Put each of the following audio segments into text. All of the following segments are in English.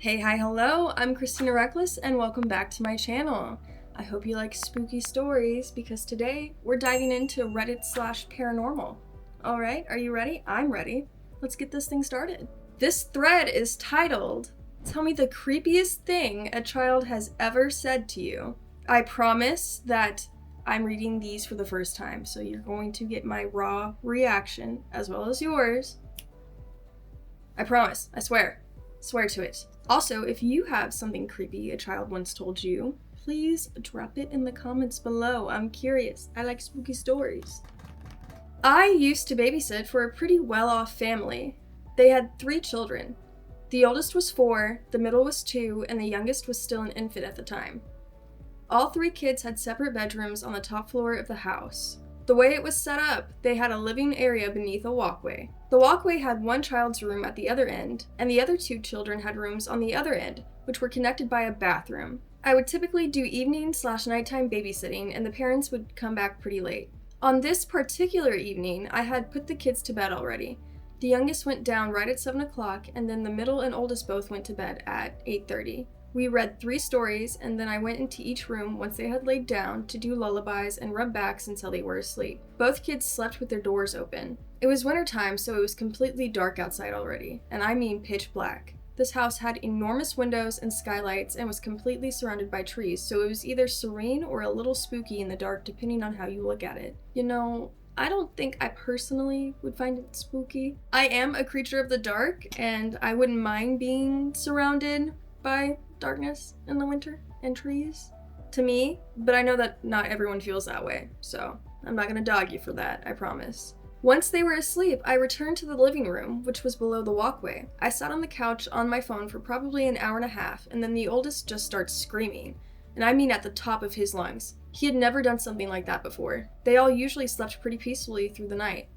Hey, hi, hello, I'm christenareckless and welcome back to my channel. I hope you like spooky stories because today we're diving into Reddit/paranormal. Alright, are you ready? I'm ready. Let's get this thing started. This thread is titled, "Tell me the creepiest thing a child has ever said to you." I promise that I'm reading these for the first time, so you're going to get my raw reaction as well as yours. I promise, I swear. Swear to it. Also, if you have something creepy a child once told you, please drop it in the comments below. I'm curious. I like spooky stories. I used to babysit for a pretty well-off family. They had 3 children. The oldest was 4, the middle was 2, and the youngest was still an infant at the time. All 3 kids had separate bedrooms on the top floor of the house. The way it was set up, they had a living area beneath a walkway. The walkway had one child's room at the other end, and the other 2 children had rooms on the other end, which were connected by a bathroom. I would typically do evening/nighttime babysitting, and the parents would come back pretty late. On this particular evening, I had put the kids to bed already. The youngest went down right at 7 o'clock, and then the middle and oldest both went to bed at 8:30. We read 3 stories, and then I went into each room once they had laid down to do lullabies and rub backs until they were asleep. Both kids slept with their doors open. It was wintertime, so it was completely dark outside already, and I mean pitch black. This house had enormous windows and skylights and was completely surrounded by trees, so it was either serene or a little spooky in the dark depending on how you look at it. You know, I don't think I personally would find it spooky. I am a creature of the dark, and I wouldn't mind being surrounded by darkness in the winter and trees to me, but I know that not everyone feels that way, so I'm not gonna dog you for that, I promise. Once they were asleep, I returned to the living room, which was below the walkway. I sat on the couch on my phone for probably an hour and a half, and then the oldest just starts screaming, and I mean at the top of his lungs. He had never done something like that before. They all usually slept pretty peacefully through the night.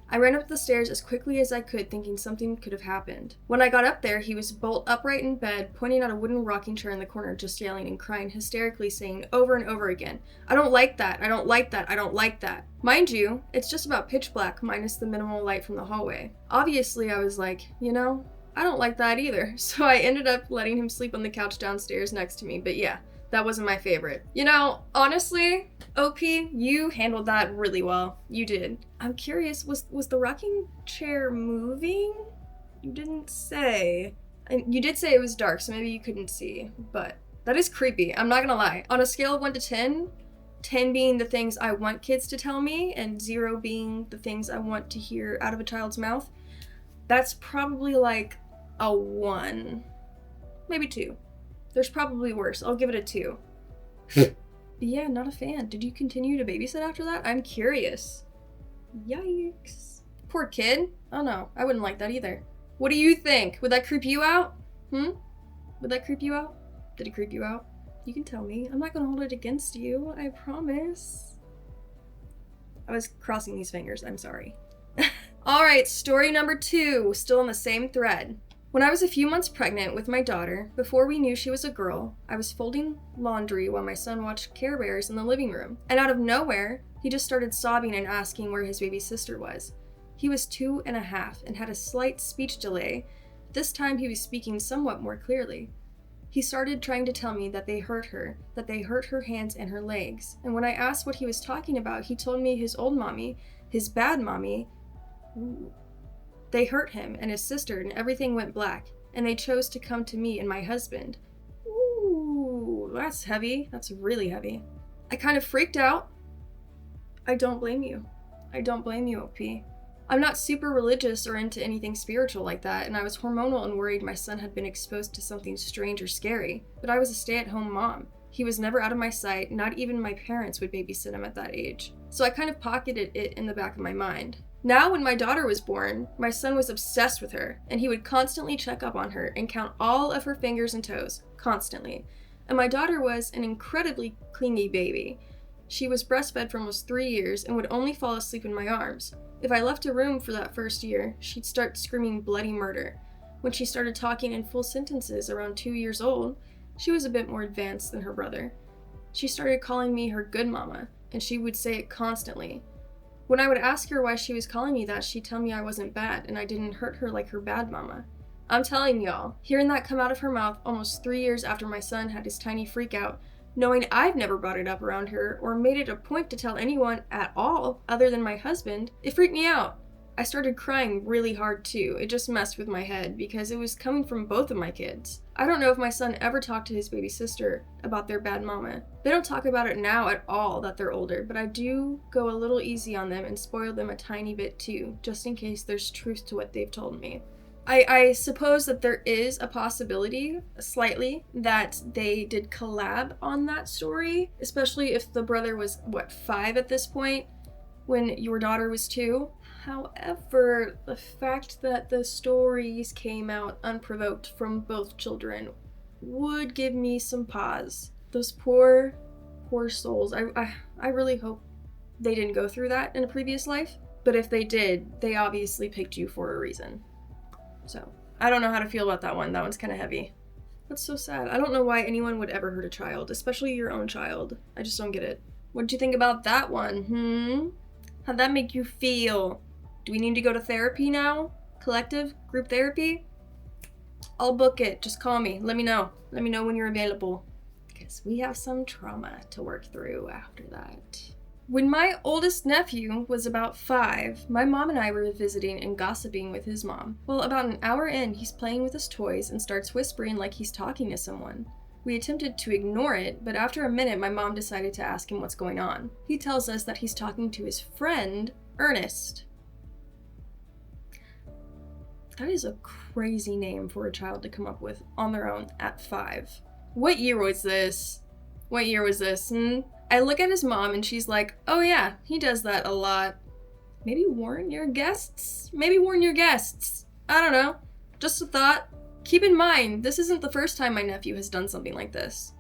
I ran up the stairs as quickly as I could, thinking something could have happened. When I got up there, he was bolt upright in bed, pointing at a wooden rocking chair in the corner, just yelling and crying hysterically, saying over and over again, "I don't like that, I don't like that, I don't like that." Mind you, it's just about pitch black minus the minimal light from the hallway. Obviously, I was like, I don't like that either, so I ended up letting him sleep on the couch downstairs next to me, but yeah, that wasn't my favorite. Honestly, OP, you handled that really well. You did. I'm curious, was the rocking chair moving? You didn't say. And you did say it was dark, so maybe you couldn't see, but that is creepy. I'm not gonna lie. On a scale of 1 to 10, 10 being the things I want kids to tell me, and 0 being the things I want to hear out of a child's mouth, that's probably like a 1. Maybe 2. There's probably worse. I'll give it a 2. But yeah, not a fan. Did you continue to babysit after that? I'm curious. Yikes. Poor kid. Oh no, I wouldn't like that either. What do you think? Would that creep you out? Would that creep you out? Did it creep you out? You can tell me. I'm not gonna hold it against you, I promise. I was crossing these fingers, I'm sorry. Alright, story number 2, still in the same thread. When I was a few months pregnant with my daughter, before we knew she was a girl, I was folding laundry while my son watched Care Bears in the living room, and out of nowhere, he just started sobbing and asking where his baby sister was. He was 2.5 and had a slight speech delay. This time he was speaking somewhat more clearly. He started trying to tell me that they hurt her hands and her legs, and when I asked what he was talking about, he told me his old mommy, his bad mommy, they hurt him and his sister, and everything went black, and they chose to come to me and my husband. Ooh, that's heavy. That's really heavy. I kind of freaked out. I don't blame you. I don't blame you, OP. I'm not super religious or into anything spiritual like that, and I was hormonal and worried my son had been exposed to something strange or scary, but I was a stay-at-home mom. He was never out of my sight, not even my parents would babysit him at that age. So I kind of pocketed it in the back of my mind. Now, when my daughter was born, my son was obsessed with her, and he would constantly check up on her and count all of her fingers and toes, constantly. And my daughter was an incredibly clingy baby. She was breastfed for almost 3 years and would only fall asleep in my arms. If I left a room for that first year, she'd start screaming bloody murder. When she started talking in full sentences around 2 years old, she was a bit more advanced than her brother. She started calling me her good mama, and she would say it constantly. When I would ask her why she was calling me that, she'd tell me I wasn't bad and I didn't hurt her like her bad mama. I'm telling y'all, hearing that come out of her mouth almost 3 years after my son had his tiny freak out, knowing I've never brought it up around her or made it a point to tell anyone at all other than my husband, it freaked me out. I started crying really hard too. It just messed with my head because it was coming from both of my kids. I don't know if my son ever talked to his baby sister about their bad mama. They don't talk about it now at all that they're older, but I do go a little easy on them and spoil them a tiny bit too, just in case there's truth to what they've told me. I suppose that there is a possibility, slightly, that they did collab on that story, especially if the brother was, 5 at this point, when your daughter was 2? However, the fact that the stories came out unprovoked from both children would give me some pause. Those poor souls. I really hope they didn't go through that in a previous life, but if they did, they obviously picked you for a reason. So, I don't know how to feel about that one. That one's kind of heavy. That's so sad. I don't know why anyone would ever hurt a child, especially your own child. I just don't get it. What'd you think about that one, How'd that make you feel? Do we need to go to therapy now? Collective? Group therapy? I'll book it. Just call me. Let me know. Let me know when you're available. Because we have some trauma to work through after that. When my oldest nephew was about 5, my mom and I were visiting and gossiping with his mom. Well, about an hour in, he's playing with his toys and starts whispering like he's talking to someone. We attempted to ignore it, but after a minute, my mom decided to ask him what's going on. He tells us that he's talking to his friend, Ernest. That is a crazy name for a child to come up with on their own at 5. What year was this? I look at his mom and she's like, oh yeah, he does that a lot. Maybe warn your guests? I don't know. Just a thought. Keep in mind, this isn't the first time my nephew has done something like this.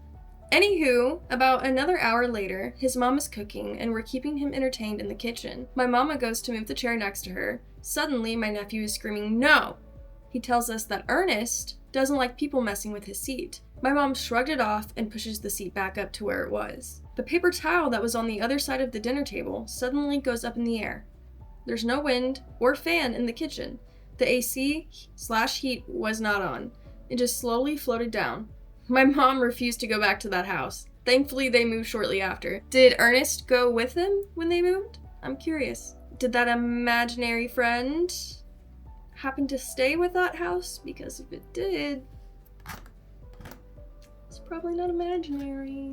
Anywho, about another hour later, his mom is cooking and we're keeping him entertained in the kitchen. My mama goes to move the chair next to her. Suddenly, my nephew is screaming, no! He tells us that Ernest doesn't like people messing with his seat. My mom shrugged it off and pushes the seat back up to where it was. The paper towel that was on the other side of the dinner table suddenly goes up in the air. There's no wind or fan in the kitchen. The AC/heat was not on. It just slowly floated down. My mom refused to go back to that house. Thankfully, they moved shortly after. Did Ernest go with them when they moved? I'm curious. Did that imaginary friend happen to stay with that house? Because if it did, it's probably not imaginary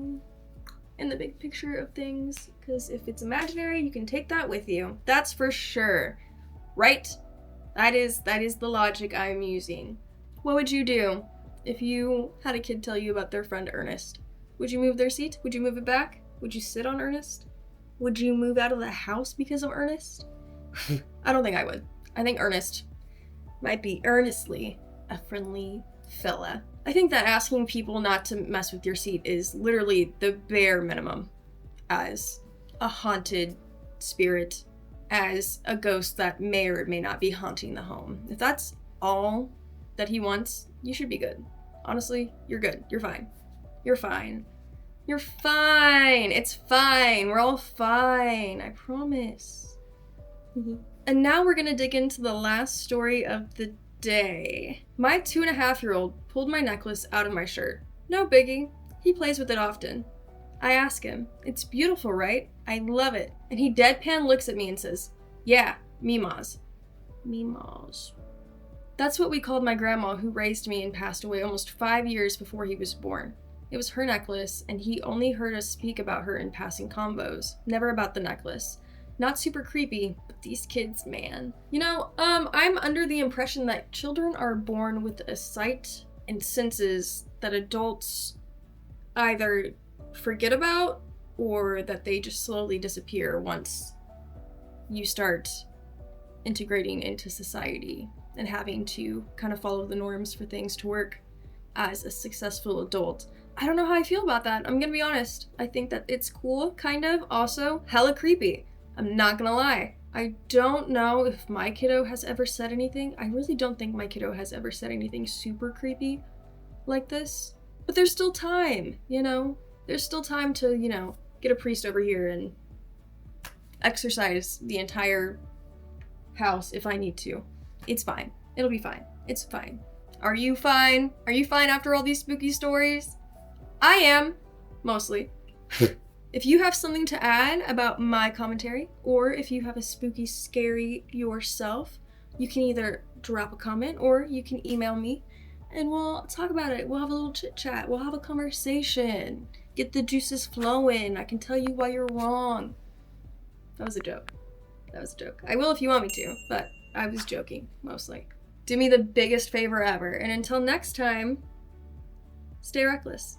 in the big picture of things. Because if it's imaginary, you can take that with you. That's for sure. Right? That is the logic I'm using. What would you do if you had a kid tell you about their friend Ernest? Would you move their seat? Would you move it back? Would you sit on Ernest? Would you move out of the house because of Ernest? I don't think I would. I think Ernest might be earnestly a friendly fella. I think that asking people not to mess with your seat is literally the bare minimum as a haunted spirit, as a ghost that may or may not be haunting the home. If that's all that he wants, you should be good. Honestly, you're good. You're fine. You're fine. You're fine. It's fine. We're all fine. I promise. And now we're gonna dig into the last story of the day. My 2.5-year-old pulled my necklace out of my shirt. No biggie. He plays with it often. I ask him, it's beautiful, right? I love it. And he deadpan looks at me and says, yeah, Mima's. Mima's. That's what we called my grandma, who raised me and passed away almost 5 years before he was born. It was her necklace, and he only heard us speak about her in passing combos, never about the necklace. Not super creepy, but these kids, man. You know, I'm under the impression that children are born with a sight and senses that adults either forget about or that they just slowly disappear once you start integrating into society and having to kind of follow the norms for things to work as a successful adult. I don't know how I feel about that. I'm gonna be honest. I think that it's cool, kind of, also hella creepy. I'm not gonna lie. I don't know if my kiddo has ever said anything. I really don't think my kiddo has ever said anything super creepy like this. But there's still time, you know? There's still time to, you know, get a priest over here and exorcise the entire house if I need to. It's fine. It'll be fine. It's fine. Are you fine? Are you fine after all these spooky stories? I am, mostly. If you have something to add about my commentary, or if you have a spooky scary yourself, you can either drop a comment or you can email me and we'll talk about it. We'll have a little chit chat. We'll have a conversation. Get the juices flowing. I can tell you why you're wrong. That was a joke. That was a joke. I will if you want me to, but I was joking, mostly. Do me the biggest favor ever, and until next time, stay reckless.